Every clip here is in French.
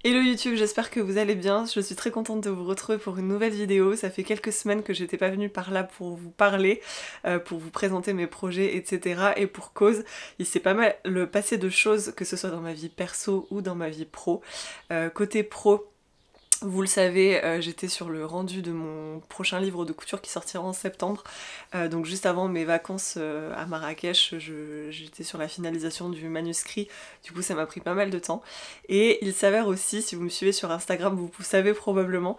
Hello YouTube, j'espère que vous allez bien, je suis très contente de vous retrouver pour une nouvelle vidéo. Ça fait quelques semaines que j'étais pas venue par là pour vous parler, pour vous présenter mes projets, etc. Et pour cause, il s'est pas mal passé de choses, que ce soit dans ma vie perso ou dans ma vie pro. Côté pro, vous le savez, j'étais sur le rendu de mon prochain livre de couture qui sortira en septembre. Donc juste avant mes vacances à Marrakech, j'étais sur la finalisation du manuscrit. Du coup ça m'a pris pas mal de temps. Et il s'avère aussi, si vous me suivez sur Instagram, vous savez probablement,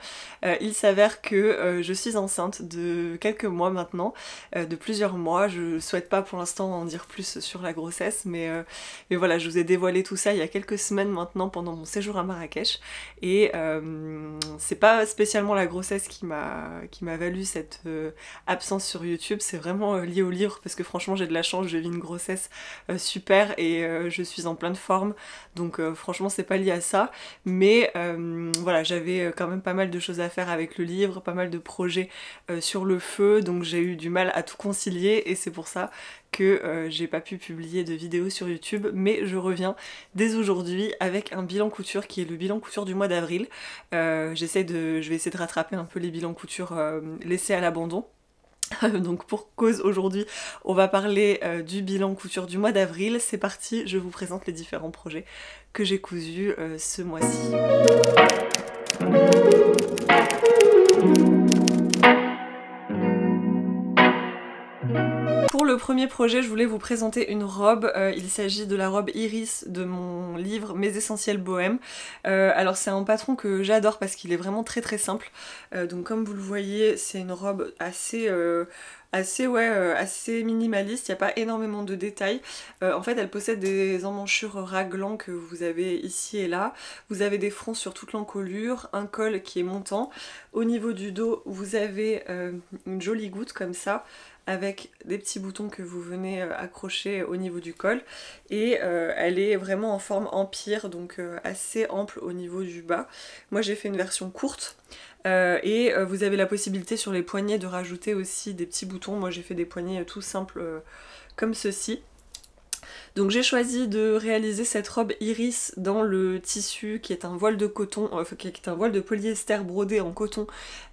il s'avère que je suis enceinte de quelques mois maintenant, de plusieurs mois. Je souhaite pas pour l'instant en dire plus sur la grossesse, mais voilà, je vous ai dévoilé tout ça il y a quelques semaines maintenant pendant mon séjour à Marrakech. Et c'est pas spécialement la grossesse qui m'a valu cette absence sur YouTube, c'est vraiment lié au livre parce que franchement j'ai de la chance, je vis une grossesse super et je suis en pleine forme, donc franchement c'est pas lié à ça, mais voilà, j'avais quand même pas mal de choses à faire avec le livre, pas mal de projets sur le feu, donc j'ai eu du mal à tout concilier et c'est pour ça que j'ai pas pu publier de vidéos sur YouTube, mais je reviens dès aujourd'hui avec un bilan couture qui est le bilan couture du mois d'avril. Je vais essayer de rattraper un peu les bilans couture laissés à l'abandon. Donc pour cause aujourd'hui, on va parler du bilan couture du mois d'avril. C'est parti, je vous présente les différents projets que j'ai cousus ce mois-ci. Pour le premier projet, je voulais vous présenter une robe. Il s'agit de la robe Iris de mon livre Mes Essentiels Bohèmes. Alors c'est un patron que j'adore parce qu'il est vraiment très très simple. Donc comme vous le voyez, c'est une robe assez minimaliste, il n'y a pas énormément de détails. En fait elle possède des emmanchures raglan que vous avez ici et là. Vous avez des fronts sur toute l'encolure, un col qui est montant. Au niveau du dos, vous avez une jolie goutte comme ça, avec des petits boutons que vous venez accrocher au niveau du col, et elle est vraiment en forme empire, donc assez ample au niveau du bas. Moi j'ai fait une version courte, et vous avez la possibilité sur les poignets de rajouter aussi des petits boutons. Moi j'ai fait des poignets tout simples comme ceci. Donc j'ai choisi de réaliser cette robe Iris dans le tissu qui est un voile de coton, qui est un voile de polyester brodé en coton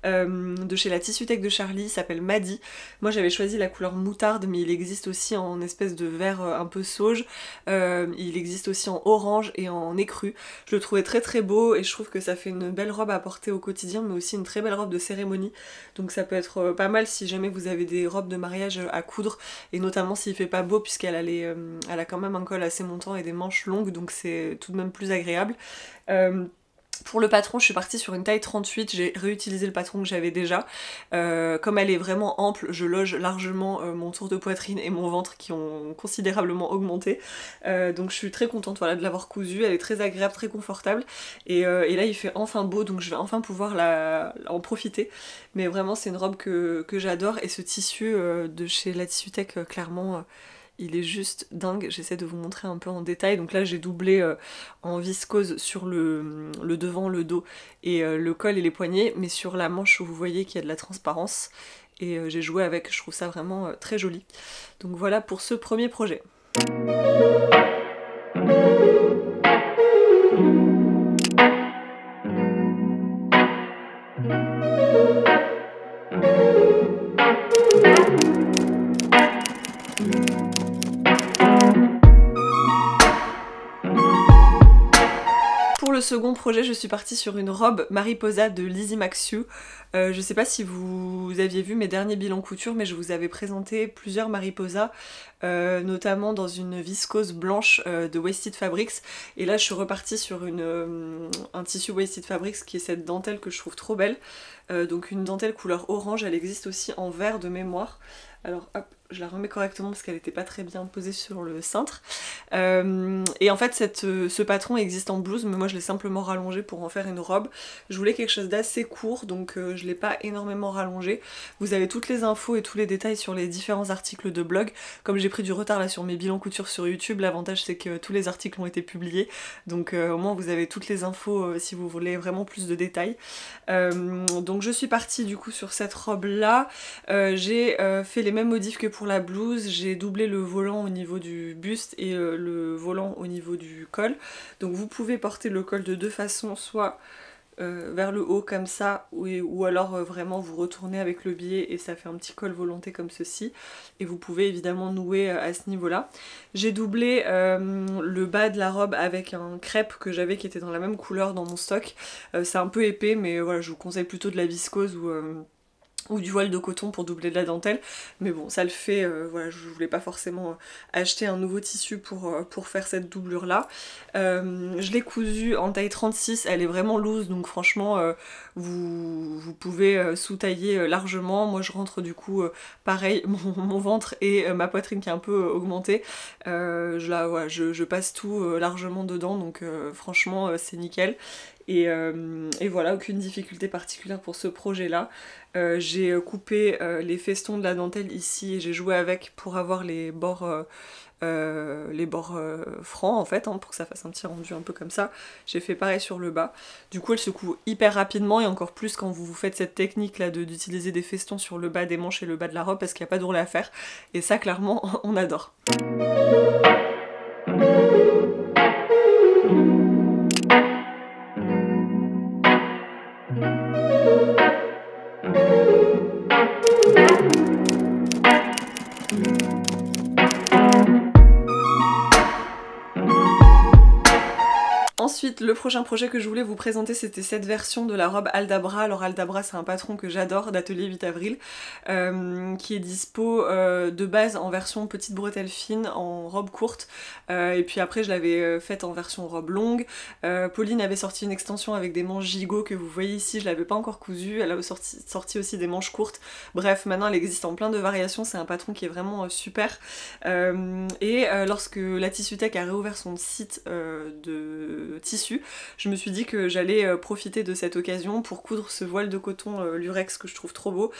de chez la Tissutech de Charlie, il s'appelle Madi. Moi j'avais choisi la couleur moutarde, mais il existe aussi en espèce de vert un peu sauge, il existe aussi en orange et en écru. Je le trouvais très très beau et je trouve que ça fait une belle robe à porter au quotidien, mais aussi une très belle robe de cérémonie. Donc ça peut être pas mal si jamais vous avez des robes de mariage à coudre, et notamment s'il fait pas beau, puisqu'elle a quand même un col assez montant et des manches longues, donc c'est tout de même plus agréable. Pour le patron, je suis partie sur une taille 38, j'ai réutilisé le patron que j'avais déjà. Comme elle est vraiment ample, je loge largement mon tour de poitrine et mon ventre qui ont considérablement augmenté. Donc je suis très contente, voilà, de l'avoir cousue, elle est très agréable, très confortable. Et là il fait enfin beau, donc je vais enfin pouvoir en profiter. Mais vraiment c'est une robe que j'adore, et ce tissu de chez la Tissutech, clairement... il est juste dingue. J'essaie de vous montrer un peu en détail. Donc là j'ai doublé en viscose sur le devant, le dos et le col et les poignets, mais sur la manche vous voyez qu'il y a de la transparence, et j'ai joué avec, je trouve ça vraiment très joli. Donc voilà pour ce premier projet. Pour le second projet, je suis partie sur une robe Mariposa de Lizzie McHugh. Je sais pas si vous aviez vu mes derniers bilans couture, mais je vous avais présenté plusieurs Mariposa, notamment dans une viscose blanche de Wasted Fabrics. Et là je suis repartie sur un tissu Wasted Fabrics qui est cette dentelle que je trouve trop belle. Donc une dentelle couleur orange, elle existe aussi en vert de mémoire. Alors hop, je la remets correctement parce qu'elle n'était pas très bien posée sur le cintre. Et en fait ce patron existe en blouse, mais moi je l'ai simplement rallongé pour en faire une robe. Je voulais quelque chose d'assez court, donc je l'ai pas énormément rallongé. Vous avez toutes les infos et tous les détails sur les différents articles de blog. Comme j'ai pris du retard là sur mes bilans couture sur YouTube, l'avantage c'est que tous les articles ont été publiés, donc au moins vous avez toutes les infos si vous voulez vraiment plus de détails. Donc je suis partie du coup sur cette robe là, j'ai fait les mêmes modifs que pour la blouse, j'ai doublé le volant au niveau du buste et le volant au niveau du col, donc vous pouvez porter le col de deux façons, soit vers le haut comme ça, ou alors vraiment vous retournez avec le biais et ça fait un petit col volonté comme ceci, et vous pouvez évidemment nouer à ce niveau là. J'ai doublé le bas de la robe avec un crêpe que j'avais qui était dans la même couleur dans mon stock. C'est un peu épais mais voilà, je vous conseille plutôt de la viscose ou du voile de coton pour doubler de la dentelle, mais bon ça le fait, voilà, je voulais pas forcément acheter un nouveau tissu pour faire cette doublure là. Je l'ai cousue en taille 36, elle est vraiment loose, donc franchement vous pouvez sous-tailler largement. Moi je rentre du coup pareil, mon ventre et ma poitrine qui est un peu augmentée, je passe tout largement dedans, donc franchement c'est nickel. Et voilà, aucune difficulté particulière pour ce projet là. J'ai coupé les festons de la dentelle ici et j'ai joué avec pour avoir les bords francs en fait, hein, pour que ça fasse un petit rendu un peu comme ça. J'ai fait pareil sur le bas. Du coup elle se coud hyper rapidement, et encore plus quand vous faites cette technique là d'utiliser des festons sur le bas des manches et le bas de la robe, parce qu'il n'y a pas d'ourlet à faire, et ça clairement on adore. Ensuite, le prochain projet que je voulais vous présenter, c'était cette version de la robe Aldabra. Alors Aldabra, c'est un patron que j'adore, d'Atelier 8 avril, qui est dispo de base en version petite bretelle fine, en robe courte, et puis après je l'avais faite en version robe longue. Pauline avait sorti une extension avec des manches gigot que vous voyez ici, je l'avais pas encore cousue, elle a sorti aussi des manches courtes. Bref, maintenant elle existe en plein de variations, c'est un patron qui est vraiment super. Lorsque la Tissutech a réouvert son site de tissu, je me suis dit que j'allais profiter de cette occasion pour coudre ce voile de coton lurex que je trouve trop beau,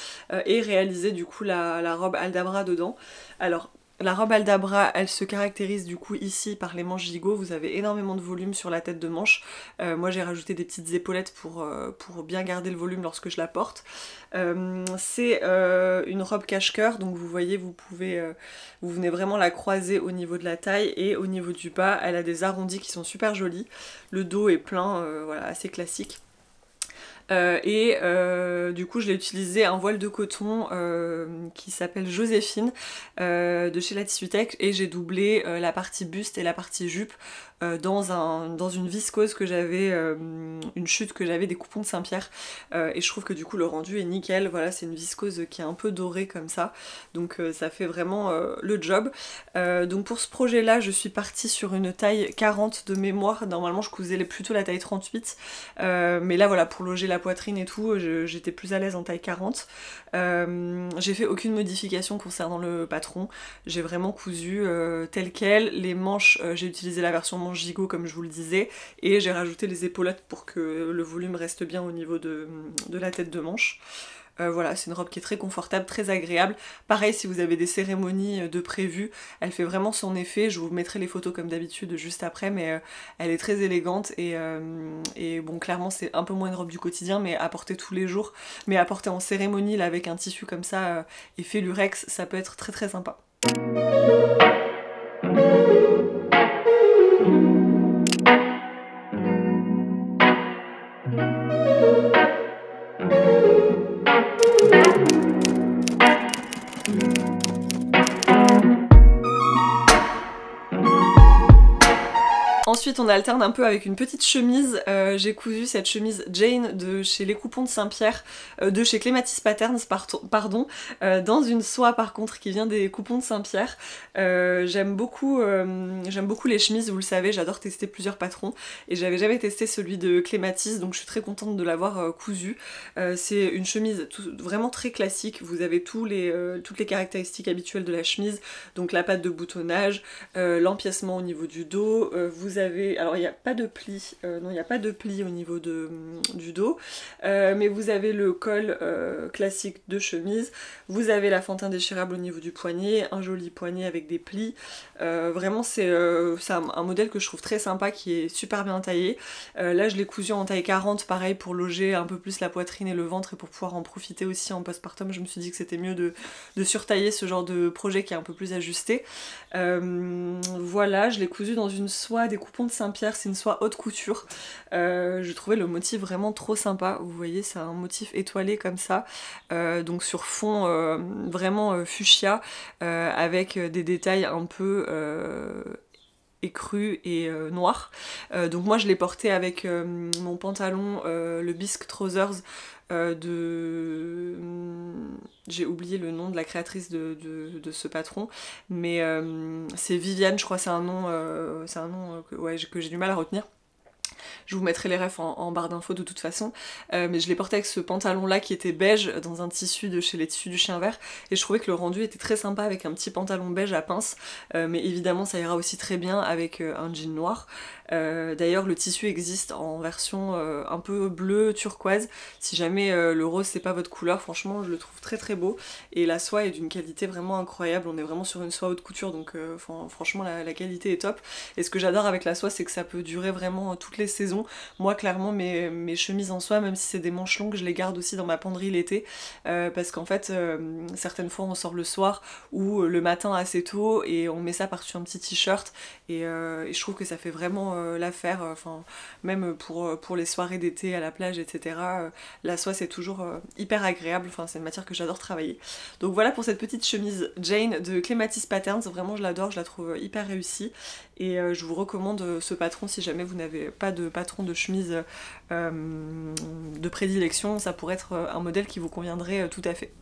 et réaliser du coup la robe Aldabra dedans. Alors la robe Aldabra, elle se caractérise du coup ici par les manches gigot, vous avez énormément de volume sur la tête de manche. Moi j'ai rajouté des petites épaulettes pour bien garder le volume lorsque je la porte. C'est une robe cache-cœur, donc vous voyez, vous venez vraiment la croiser au niveau de la taille, et au niveau du bas elle a des arrondis qui sont super jolis. Le dos est plein, voilà, assez classique. Du coup je l'ai utilisé un voile de coton qui s'appelle Joséphine de chez la Tissutech, et j'ai doublé la partie buste et la partie jupe dans une viscose que j'avais, une chute que j'avais des coupons de Saint-Pierre, et je trouve que du coup le rendu est nickel. Voilà, c'est une viscose qui est un peu dorée comme ça, donc ça fait vraiment le job. Donc pour ce projet là je suis partie sur une taille 40 de mémoire, normalement je cousais plutôt la taille 38, mais là voilà, pour loger la poitrine et tout, j'étais plus à l'aise en taille 40. J'ai fait aucune modification concernant le patron, j'ai vraiment cousu tel quel. Les manches, j'ai utilisé la version manche gigot comme je vous le disais, et j'ai rajouté les épaulettes pour que le volume reste bien au niveau de la tête de manche. Voilà, c'est une robe qui est très confortable, très agréable. Pareil, si vous avez des cérémonies de prévues, elle fait vraiment son effet. Je vous mettrai les photos comme d'habitude juste après, mais elle est très élégante, et bon, clairement c'est un peu moins une robe du quotidien, mais à porter tous les jours. Mais à porter en cérémonie là, avec un tissu comme ça et fait lurex, ça peut être très très sympa. Ensuite on alterne un peu avec une petite chemise, j'ai cousu cette chemise Jane de chez Les Coupons de Saint-Pierre, de chez Clématis Patterns, pardon, dans une soie par contre qui vient des Coupons de Saint-Pierre. J'aime beaucoup les chemises, vous le savez, j'adore tester plusieurs patrons, et j'avais jamais testé celui de Clématis, donc je suis très contente de l'avoir cousu. C'est une chemise vraiment très classique, vous avez toutes les caractéristiques habituelles de la chemise, donc la patte de boutonnage, l'empiècement au niveau du dos, vous avez avez, alors il n'y a pas de pli, non il n'y a pas de pli au niveau du dos, mais vous avez le col classique de chemise, vous avez la fente indéchirable au niveau du poignet, un joli poignet avec des plis, vraiment c'est un modèle que je trouve très sympa, qui est super bien taillé. Là je l'ai cousu en taille 40, pareil pour loger un peu plus la poitrine et le ventre et pour pouvoir en profiter aussi en postpartum. Je me suis dit que c'était mieux de surtailler ce genre de projet qui est un peu plus ajusté. Voilà, je l'ai cousu dans une soie des coupons de Saint-Pierre, c'est une soie haute couture. Je trouvais le motif vraiment trop sympa, vous voyez c'est un motif étoilé comme ça, donc sur fond vraiment fuchsia, avec des détails un peu écru et noir. Donc moi je l'ai porté avec mon pantalon, le Bisque Trousers j'ai oublié le nom de la créatrice de ce patron, mais c'est Viviane, je crois, c'est un nom que j'ai du mal à retenir. Je vous mettrai les refs en barre d'infos de toute façon, mais je l'ai porté avec ce pantalon là qui était beige dans un tissu de chez les tissus du chien vert, et je trouvais que le rendu était très sympa avec un petit pantalon beige à pince, mais évidemment ça ira aussi très bien avec un jean noir. D'ailleurs le tissu existe en version un peu bleu turquoise, si jamais le rose c'est pas votre couleur, franchement je le trouve très très beau, et la soie est d'une qualité vraiment incroyable, on est vraiment sur une soie haute couture, donc franchement la qualité est top, et ce que j'adore avec la soie c'est que ça peut durer vraiment toutes les saisons. Moi clairement mes chemises en soie, même si c'est des manches longues, je les garde aussi dans ma penderie l'été, parce qu'en fait certaines fois on sort le soir ou le matin assez tôt et on met ça par-dessus un petit t-shirt, et je trouve que ça fait vraiment l'affaire, même pour les soirées d'été à la plage, etc. La soie c'est toujours hyper agréable, c'est une matière que j'adore travailler. Donc voilà pour cette petite chemise Jane de Clematis Patterns, vraiment je l'adore, je la trouve hyper réussie, et je vous recommande ce patron si jamais vous n'avez pas de patron de chemise de prédilection, ça pourrait être un modèle qui vous conviendrait tout à fait.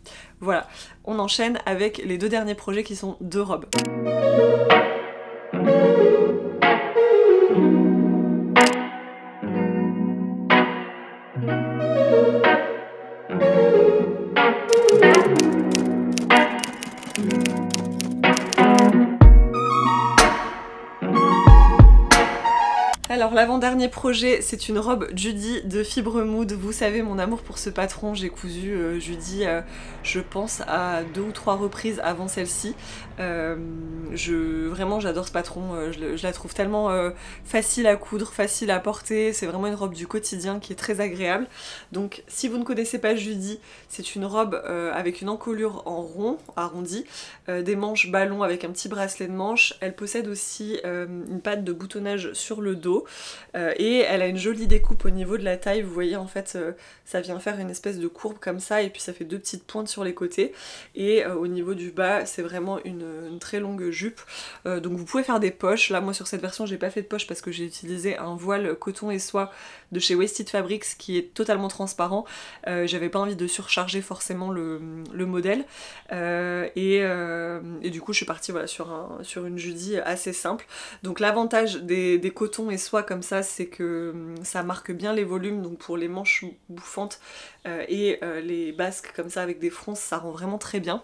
Voilà, on enchaîne avec les deux derniers projets qui sont deux robes. Alors l'avant-dernier projet, c'est une robe Judy de Fibre Mood. Vous savez mon amour pour ce patron, j'ai cousu Judy je pense à 2 ou 3 reprises avant celle-ci. Vraiment j'adore ce patron, je la trouve tellement facile à coudre, facile à porter, c'est vraiment une robe du quotidien qui est très agréable. Donc si vous ne connaissez pas Judy, c'est une robe avec une encolure en rond, arrondi, des manches ballons avec un petit bracelet de manche. Elle possède aussi une patte de boutonnage sur le dos, et elle a une jolie découpe au niveau de la taille, vous voyez en fait ça vient faire une espèce de courbe comme ça, et puis ça fait 2 petites pointes sur les côtés, et au niveau du bas c'est vraiment une très longue jupe, donc vous pouvez faire des poches. Là moi sur cette version j'ai pas fait de poche parce que j'ai utilisé un voile coton et soie de chez Wasted Fabrics qui est totalement transparent, j'avais pas envie de surcharger forcément le modèle, et du coup je suis partie voilà, sur une Judy assez simple. Donc l'avantage des cotons et soie comme ça, c'est que ça marque bien les volumes, donc pour les manches bouffantes et les basques comme ça avec des fronces, ça rend vraiment très bien.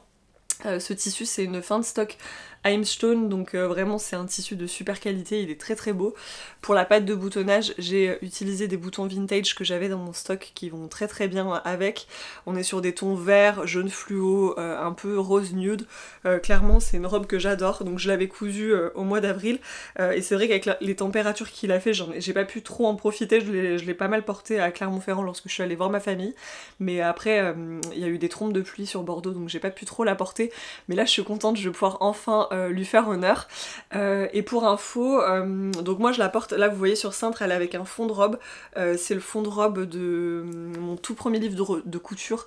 Ce tissu c'est une fin de stock Heimstone, donc vraiment c'est un tissu de super qualité, il est très très beau. Pour la patte de boutonnage, j'ai utilisé des boutons vintage que j'avais dans mon stock qui vont très très bien avec. On est sur des tons verts, jaune fluo, un peu rose nude. Clairement c'est une robe que j'adore, donc je l'avais cousue au mois d'avril, et c'est vrai qu'avec les températures qu'il a fait, j'ai pas pu trop en profiter, je l'ai pas mal porté à Clermont-Ferrand lorsque je suis allée voir ma famille, mais après il y a eu des trompes de pluie sur Bordeaux, donc j'ai pas pu trop la porter, mais là je suis contente, je vais pouvoir enfin lui faire honneur. Et pour info, donc moi je la porte, là vous voyez sur cintre, elle est avec un fond de robe, c'est le fond de robe de mon tout premier livre de couture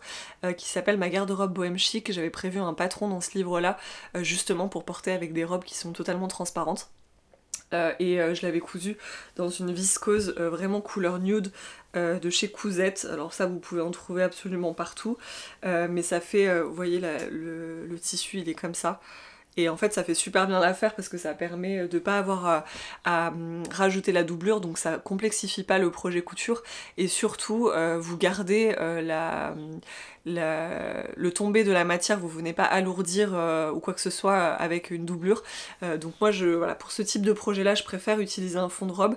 qui s'appelle Ma garde-robe bohème chic. J'avais prévu un patron dans ce livre là justement pour porter avec des robes qui sont totalement transparentes. Et je l'avavais cousu dans une viscose vraiment couleur nude de chez Cousette. Alors ça vous pouvez en trouver absolument partout, mais ça fait, vous voyez le tissu il est comme ça, Et en fait ça fait super bien l'affaire parce que ça permet de pas avoir à rajouter la doublure, donc ça complexifie pas le projet couture et surtout vous gardez le tombé de la matière, vous venez pas alourdir ou quoi que ce soit avec une doublure. Donc moi voilà, pour ce type de projet là je préfère utiliser un fond de robe.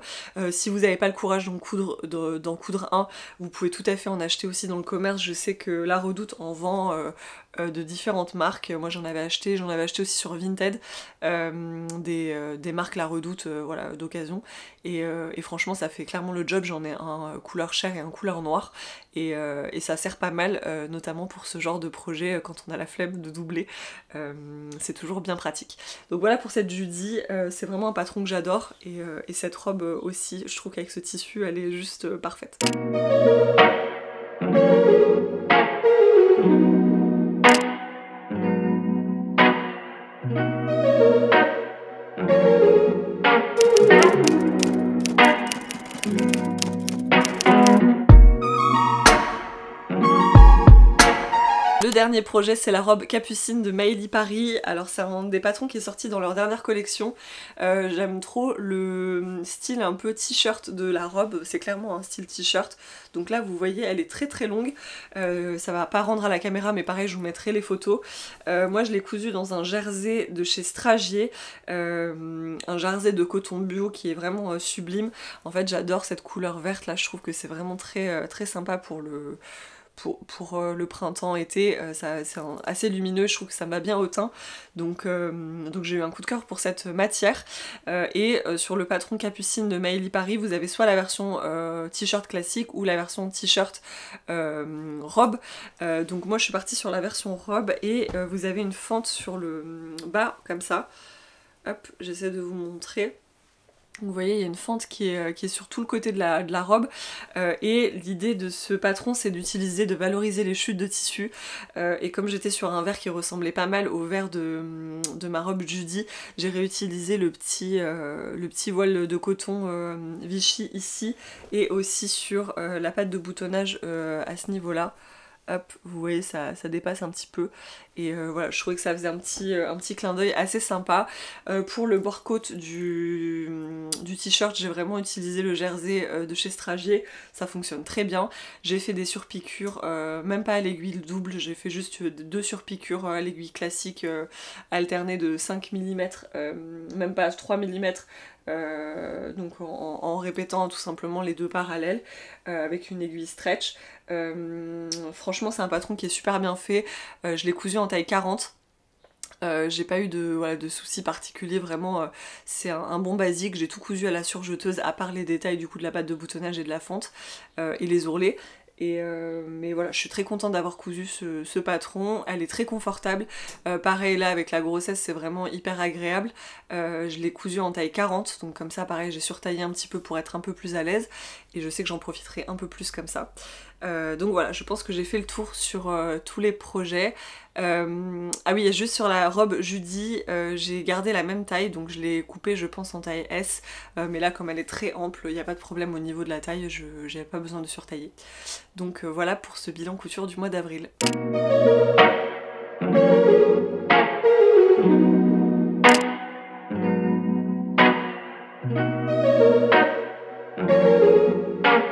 Si vous n'avez pas le courage d'en coudre un, vous pouvez tout à fait en acheter aussi dans le commerce. Je sais que La Redoute en vend de différentes marques. Moi j'en avais acheté aussi sur Vinted, des marques La Redoute voilà, d'occasion. Et franchement ça fait clairement le job. J'en ai un couleur chair et un couleur noir. Et ça sert pas mal, notamment pour ce genre de projet quand on a la flemme de doubler. C'est toujours bien pratique. Donc voilà pour cette Judy, c'est vraiment un patron que j'adore. Et cette robe aussi, je trouve qu'avec ce tissu elle est juste parfaite. Le dernier projet c'est la robe Capucine de Maëlie Paris. Alors c'est un des patrons qui est sorti dans leur dernière collection. J'aime trop le style un peu t-shirt de la robe, c'est clairement un style t-shirt. Donc là vous voyez elle est très très longue, ça va pas rendre à la caméra mais pareil je vous mettrai les photos. Moi je l'ai cousu dans un jersey de chez Stragier, un jersey de coton bio qui est vraiment sublime. En fait j'adore cette couleur verte là, je trouve que c'est vraiment très, très sympa pour le printemps-été, c'est assez lumineux, je trouve que ça m'a bien au teint, donc j'ai eu un coup de cœur pour cette matière. Et sur le patron Capucine de Maëlie Paris, vous avez soit la version t-shirt classique ou la version t-shirt robe. Donc moi je suis partie sur la version robe et vous avez une fente sur le bas comme ça. Hop, j'essaie de vous montrer. Vous voyez il y a une fente qui est sur tout le côté de la robe, et l'idée de ce patron c'est de valoriser les chutes de tissu, et comme j'étais sur un verre qui ressemblait pas mal au verre de ma robe Judy, j'ai réutilisé le petit voile de coton Vichy ici et aussi sur la patte de boutonnage à ce niveau là. Hop, vous voyez ça dépasse un petit peu et voilà, je trouvais que ça faisait un petit clin d'œil assez sympa. Pour le bord-côte du t-shirt j'ai vraiment utilisé le jersey de chez Stragier, ça fonctionne très bien. J'ai fait des surpiqûres, même pas à l'aiguille double, j'ai fait juste 2 surpiqûres à l'aiguille classique alternée de 5 mm, même pas 3 mm. Donc en répétant tout simplement les deux parallèles avec une aiguille stretch. Franchement c'est un patron qui est super bien fait, je l'ai cousu en taille 40. J'ai pas eu de soucis particuliers, vraiment c'est un bon basique, j'ai tout cousu à la surjeteuse à part les détails du coup de la patte de boutonnage et de la fente et les ourlets. Mais voilà, je suis très contente d'avoir cousu ce patron, elle est très confortable. Pareil là avec la grossesse c'est vraiment hyper agréable. Je l'ai cousu en taille 40, donc comme ça pareil j'ai surtaillé un petit peu pour être un peu plus à l'aise et je sais que j'en profiterai un peu plus comme ça. Donc voilà, je pense que j'ai fait le tour sur tous les projets. Ah oui, juste sur la robe Judy, j'ai gardé la même taille, donc je l'ai coupée je pense en taille S, mais là comme elle est très ample, il n'y a pas de problème au niveau de la taille, j'avais pas besoin de surtailler. Donc voilà pour ce bilan couture du mois d'avril.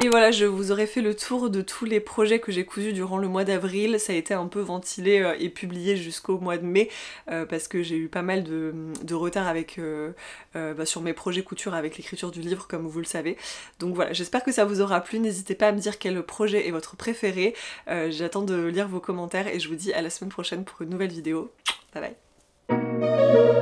Et voilà, je vous aurais fait le tour de tous les projets que j'ai cousus durant le mois d'avril. Ça a été un peu ventilé et publié jusqu'au mois de mai parce que j'ai eu pas mal de retard avec, sur mes projets couture avec l'écriture du livre comme vous le savez. Donc voilà, j'espère que ça vous aura plu. N'hésitez pas à me dire quel projet est votre préféré. J'attends de lire vos commentaires et je vous dis à la semaine prochaine pour une nouvelle vidéo. Bye bye.